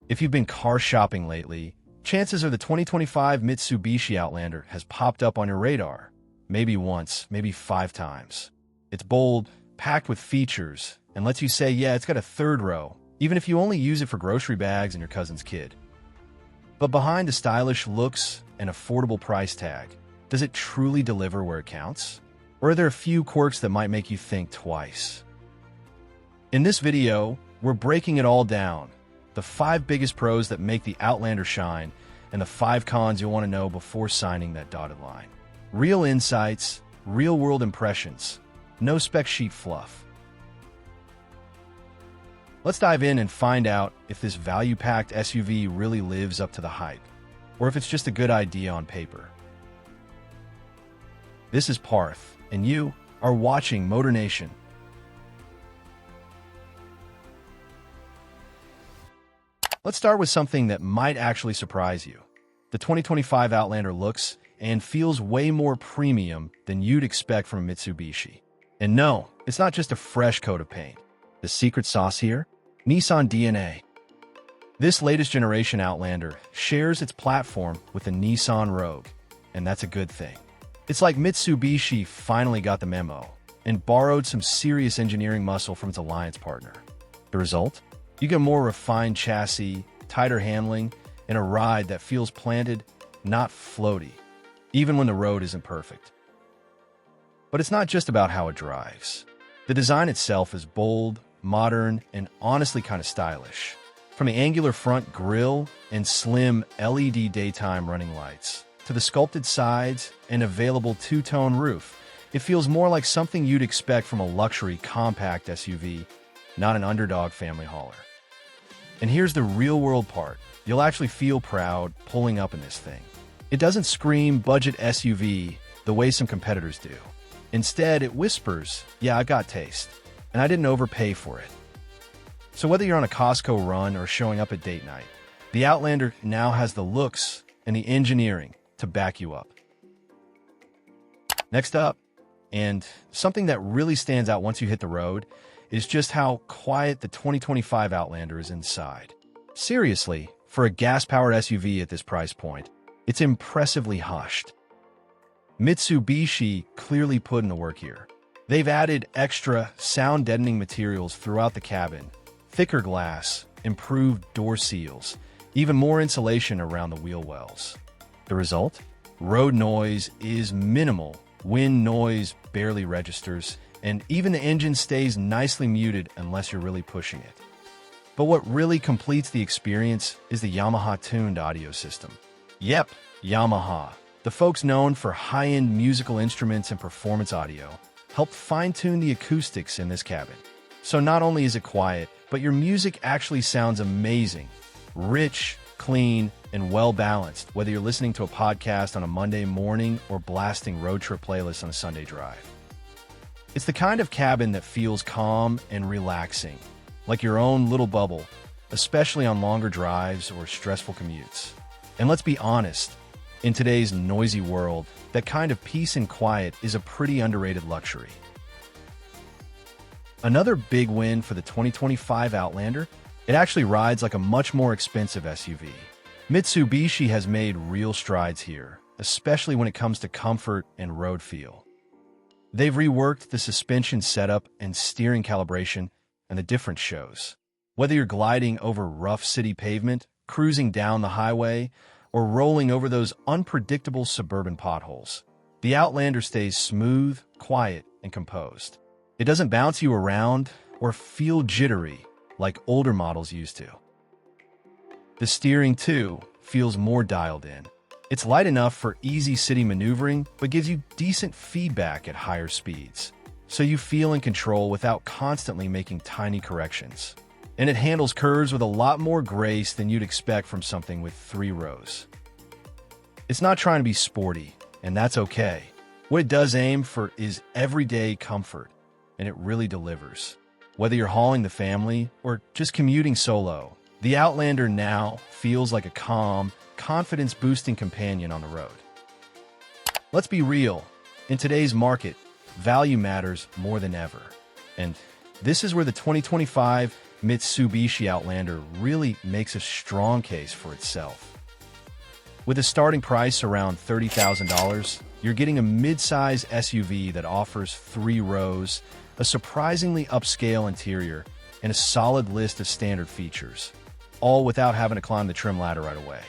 If you've been car shopping lately, chances are the 2025 Mitsubishi Outlander has popped up on your radar. Maybe once, maybe 5 times. It's bold, packed with features, and lets you say, yeah, it's got a third row, even if you only use it for grocery bags and your cousin's kid. But behind the stylish looks and affordable price tag, does it truly deliver where it counts? Or are there a few quirks that might make you think twice? In this video, we're breaking it all down. The 5 biggest pros that make the Outlander shine, and the 5 cons you'll want to know before signing that dotted line. Real insights, real-world impressions, no spec sheet fluff. Let's dive in and find out if this value-packed SUV really lives up to the hype, or if it's just a good idea on paper. This is Parth, and you are watching MotorNation. Let's start with something that might actually surprise you. The 2025 Outlander looks and feels way more premium than you'd expect from a Mitsubishi. And no, it's not just a fresh coat of paint. The secret sauce here? Nissan DNA. This latest generation Outlander shares its platform with the Nissan Rogue, and that's a good thing. It's like Mitsubishi finally got the memo and borrowed some serious engineering muscle from its alliance partner. The result? You get a more refined chassis, tighter handling, and a ride that feels planted, not floaty, even when the road isn't perfect. But it's not just about how it drives. The design itself is bold, modern, and honestly kind of stylish. From the angular front grille and slim LED daytime running lights, to the sculpted sides and available two-tone roof, it feels more like something you'd expect from a luxury compact SUV, not an underdog family hauler. And here's the real-world part. You'll actually feel proud pulling up in this thing. It doesn't scream budget SUV the way some competitors do. Instead, it whispers, yeah, I got taste, and I didn't overpay for it. So whether you're on a Costco run or showing up at date night, the Outlander now has the looks and the engineering to back you up. Next up, and something that really stands out once you hit the road, is just how quiet the 2025 Outlander is inside. Seriously, for a gas-powered SUV at this price point, it's impressively hushed. Mitsubishi clearly put in the work here. They've added extra sound-deadening materials throughout the cabin, thicker glass, improved door seals, even more insulation around the wheel wells. The result? Road noise is minimal, wind noise barely registers, and even the engine stays nicely muted unless you're really pushing it. But what really completes the experience is the Yamaha-tuned audio system. Yep, Yamaha, the folks known for high-end musical instruments and performance audio, helped fine-tune the acoustics in this cabin. So not only is it quiet, but your music actually sounds amazing, rich, clean, and well-balanced, whether you're listening to a podcast on a Monday morning or blasting road trip playlists on a Sunday drive. It's the kind of cabin that feels calm and relaxing, like your own little bubble, especially on longer drives or stressful commutes. And let's be honest, in today's noisy world, that kind of peace and quiet is a pretty underrated luxury. Another big win for the 2025 Outlander, it actually rides like a much more expensive SUV. Mitsubishi has made real strides here, especially when it comes to comfort and road feel. They've reworked the suspension setup and steering calibration, and the difference shows. Whether you're gliding over rough city pavement, cruising down the highway, or rolling over those unpredictable suburban potholes, the Outlander stays smooth, quiet, and composed. It doesn't bounce you around or feel jittery like older models used to. The steering, too, feels more dialed in. It's light enough for easy city maneuvering, but gives you decent feedback at higher speeds, so you feel in control without constantly making tiny corrections. And it handles curves with a lot more grace than you'd expect from something with 3 rows. It's not trying to be sporty, and that's okay. What it does aim for is everyday comfort, and it really delivers. Whether you're hauling the family or just commuting solo, the Outlander now feels like a calm, confidence-boosting companion on the road. Let's be real. In today's market, value matters more than ever. And this is where the 2025 Mitsubishi Outlander really makes a strong case for itself. With a starting price around $30,000, you're getting a mid-size SUV that offers 3 rows, a surprisingly upscale interior, and a solid list of standard features, all without having to climb the trim ladder right away.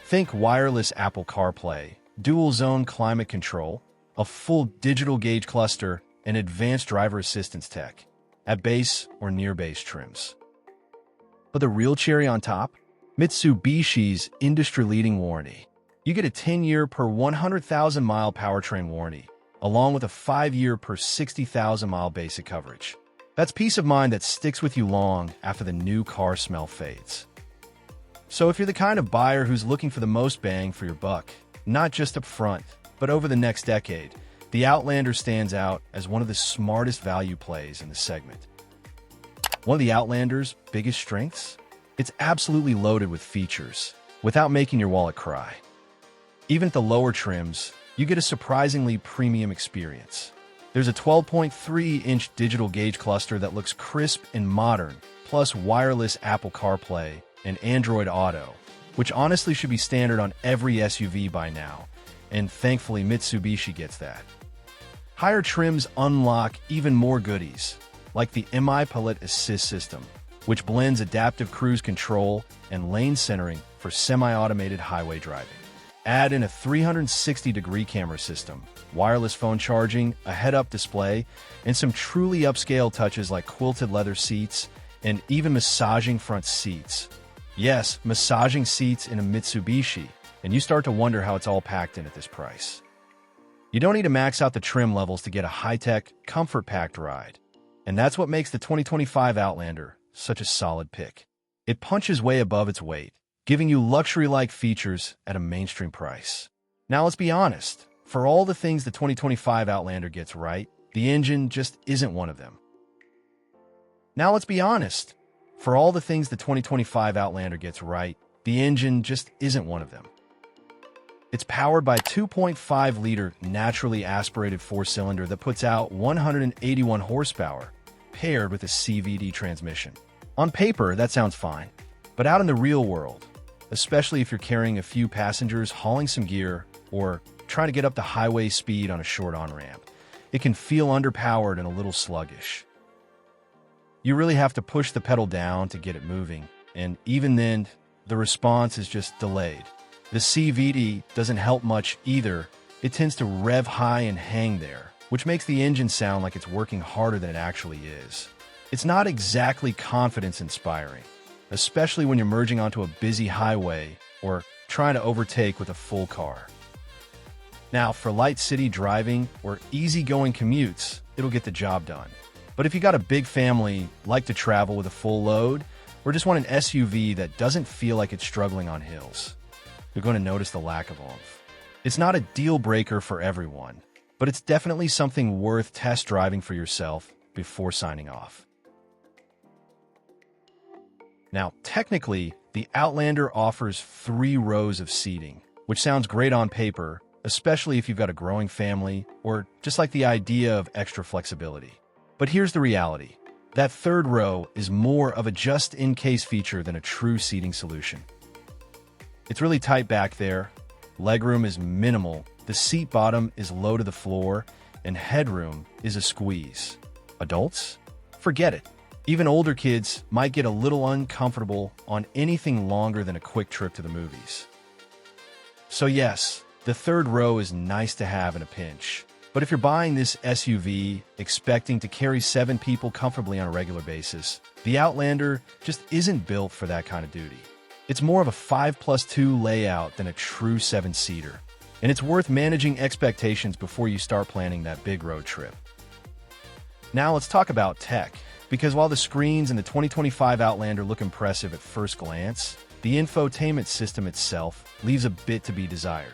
Think wireless Apple CarPlay, dual-zone climate control, a full digital gauge cluster, and advanced driver assistance tech at base or near base trims. But the real cherry on top? Mitsubishi's industry-leading warranty. You get a 10-year per 100,000-mile powertrain warranty, along with a 5-year per 60,000-mile basic coverage. That's peace of mind that sticks with you long after the new car smell fades. So if you're the kind of buyer who's looking for the most bang for your buck, not just up front, but over the next decade, the Outlander stands out as one of the smartest value plays in the segment. One of the Outlander's biggest strengths? It's absolutely loaded with features, without making your wallet cry. Even at the lower trims, you get a surprisingly premium experience. There's a 12.3-inch digital gauge cluster that looks crisp and modern, plus wireless Apple CarPlay and Android Auto, which honestly should be standard on every SUV by now, and thankfully Mitsubishi gets that. Higher trims unlock even more goodies, like the MI-Pilot Assist system, which blends adaptive cruise control and lane centering for semi-automated highway driving. Add in a 360-degree camera system, wireless phone charging, a head-up display, and some truly upscale touches like quilted leather seats and even massaging front seats. Yes, massaging seats in a Mitsubishi, and you start to wonder how it's all packed in at this price. You don't need to max out the trim levels to get a high-tech, comfort-packed ride. And that's what makes the 2025 Outlander such a solid pick. It punches way above its weight, giving you luxury-like features at a mainstream price. Now let's be honest, for all the things the 2025 Outlander gets right, the engine just isn't one of them. Now let's be honest, for all the things the 2025 Outlander gets right, the engine just isn't one of them. It's powered by a 2.5-liter naturally aspirated 4-cylinder that puts out 181 horsepower, paired with a CVT transmission. On paper, that sounds fine, but out in the real world, especially if you're carrying a few passengers, hauling some gear, or trying to get up to highway speed on a short on-ramp, it can feel underpowered and a little sluggish. You really have to push the pedal down to get it moving, and even then, the response is just delayed. The CVT doesn't help much either. It tends to rev high and hang there, which makes the engine sound like it's working harder than it actually is. It's not exactly confidence-inspiring, especially when you're merging onto a busy highway or trying to overtake with a full car. Now, for light city driving or easygoing commutes, it'll get the job done. But if you got a big family, like to travel with a full load, or just want an SUV that doesn't feel like it's struggling on hills, you're going to notice the lack of oomph. It's not a deal breaker for everyone, but it's definitely something worth test driving for yourself before signing off. Now, technically, the Outlander offers 3 rows of seating, which sounds great on paper, especially if you've got a growing family or just like the idea of extra flexibility. But here's the reality. That 3rd row is more of a just-in-case feature than a true seating solution. It's really tight back there, legroom is minimal, the seat bottom is low to the floor, and headroom is a squeeze. Adults? Forget it. Even older kids might get a little uncomfortable on anything longer than a quick trip to the movies. So yes, the 3rd row is nice to have in a pinch. But if you're buying this SUV expecting to carry 7 people comfortably on a regular basis, the Outlander just isn't built for that kind of duty. It's more of a 5+2 layout than a true 7-seater, and it's worth managing expectations before you start planning that big road trip. Now let's talk about tech, because while the screens in the 2025 Outlander look impressive at first glance, the infotainment system itself leaves a bit to be desired.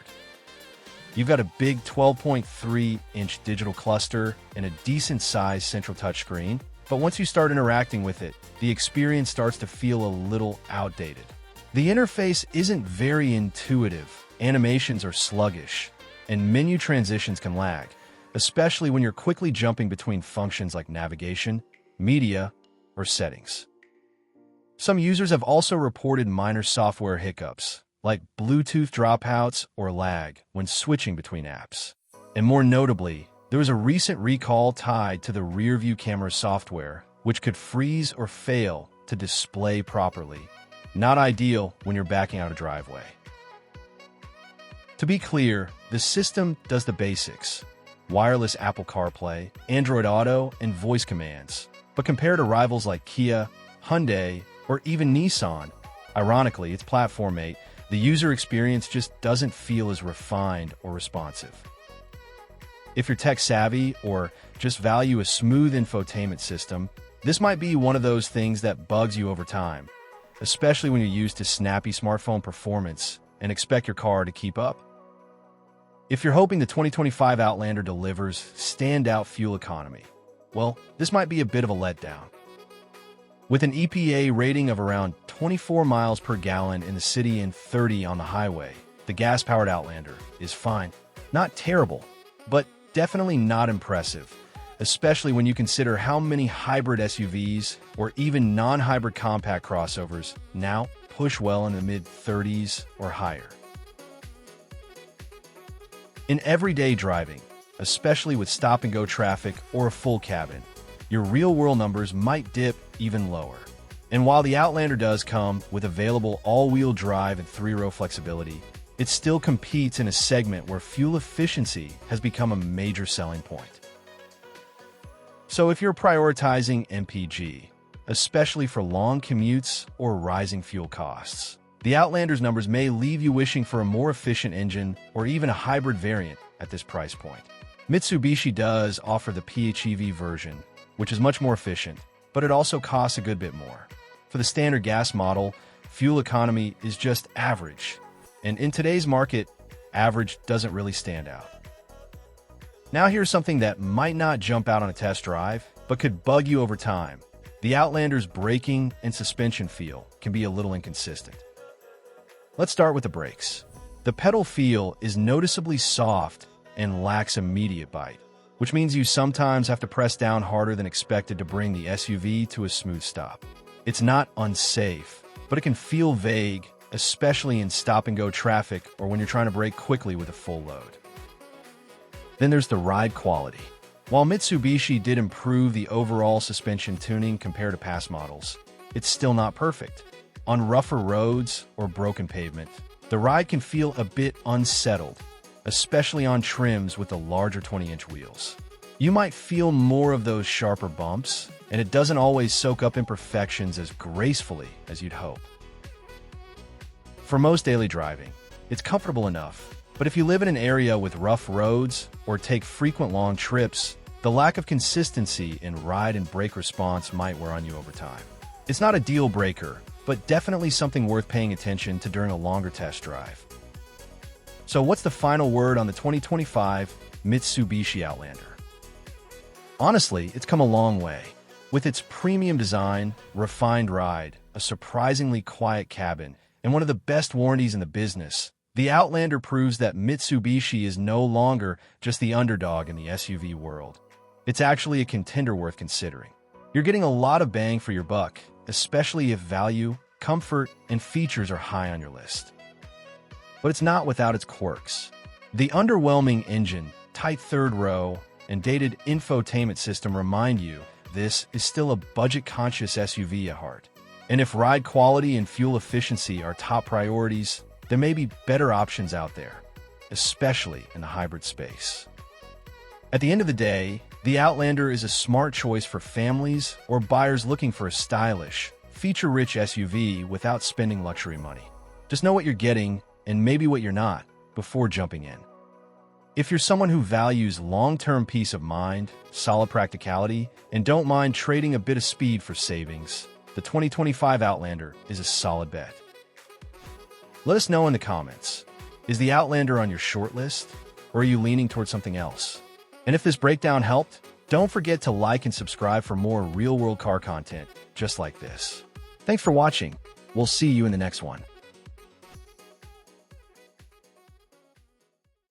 You've got a big 12.3-inch digital cluster and a decent-sized central touchscreen, but once you start interacting with it, the experience starts to feel a little outdated. The interface isn't very intuitive, animations are sluggish, and menu transitions can lag, especially when you're quickly jumping between functions like navigation, media, or settings. Some users have also reported minor software hiccups, like Bluetooth dropouts or lag when switching between apps. And more notably, there was a recent recall tied to the rear-view camera software, which could freeze or fail to display properly. Not ideal when you're backing out a driveway. To be clear, the system does the basics: wireless Apple CarPlay, Android Auto, and voice commands. But compared to rivals like Kia, Hyundai, or even Nissan, ironically, its platform mate, the user experience just doesn't feel as refined or responsive. If you're tech-savvy or just value a smooth infotainment system, this might be one of those things that bugs you over time, especially when you're used to snappy smartphone performance and expect your car to keep up. If you're hoping the 2025 Outlander delivers standout fuel economy, well, this might be a bit of a letdown. With an EPA rating of around 24 miles per gallon in the city and 30 on the highway, the gas-powered Outlander is fine. Not terrible, but definitely not impressive, especially when you consider how many hybrid SUVs or even non-hybrid compact crossovers now push well in the mid-30s or higher. In everyday driving, especially with stop-and-go traffic or a full cabin, your real-world numbers might dip even lower. And while the Outlander does come with available all-wheel drive and three-row flexibility, it still competes in a segment where fuel efficiency has become a major selling point. So if you're prioritizing MPG, especially for long commutes or rising fuel costs, the Outlander's numbers may leave you wishing for a more efficient engine or even a hybrid variant at this price point. Mitsubishi does offer the PHEV version, which is much more efficient, but it also costs a good bit more. For the standard gas model, fuel economy is just average, and in today's market, average doesn't really stand out. Now here's something that might not jump out on a test drive, but could bug you over time. The Outlander's braking and suspension feel can be a little inconsistent. Let's start with the brakes. The pedal feel is noticeably soft and lacks immediate bite, which means you sometimes have to press down harder than expected to bring the SUV to a smooth stop. It's not unsafe, but it can feel vague, especially in stop-and-go traffic or when you're trying to brake quickly with a full load. Then there's the ride quality. While Mitsubishi did improve the overall suspension tuning compared to past models, it's still not perfect. On rougher roads or broken pavement, the ride can feel a bit unsettled, especially on trims with the larger 20-inch wheels. You might feel more of those sharper bumps, and it doesn't always soak up imperfections as gracefully as you'd hope. For most daily driving, it's comfortable enough, but if you live in an area with rough roads or take frequent long trips, the lack of consistency in ride and brake response might wear on you over time. It's not a deal breaker, but definitely something worth paying attention to during a longer test drive. So what's the final word on the 2025 Mitsubishi Outlander? Honestly, it's come a long way. With its premium design, refined ride, a surprisingly quiet cabin, and one of the best warranties in the business, the Outlander proves that Mitsubishi is no longer just the underdog in the SUV world. It's actually a contender worth considering. You're getting a lot of bang for your buck, especially if value, comfort, and features are high on your list. But it's not without its quirks. The underwhelming engine, tight third row, and dated infotainment system remind you this is still a budget-conscious SUV at heart. And if ride quality and fuel efficiency are top priorities, there may be better options out there, especially in the hybrid space. At the end of the day, the Outlander is a smart choice for families or buyers looking for a stylish, feature-rich SUV without spending luxury money. Just know what you're getting and maybe what you're not before jumping in. If you're someone who values long-term peace of mind, solid practicality, and don't mind trading a bit of speed for savings, the 2025 Outlander is a solid bet. Let us know in the comments, is the Outlander on your short list, or are you leaning towards something else? And if this breakdown helped, don't forget to like and subscribe for more real-world car content just like this. Thanks for watching. We'll see you in the next one.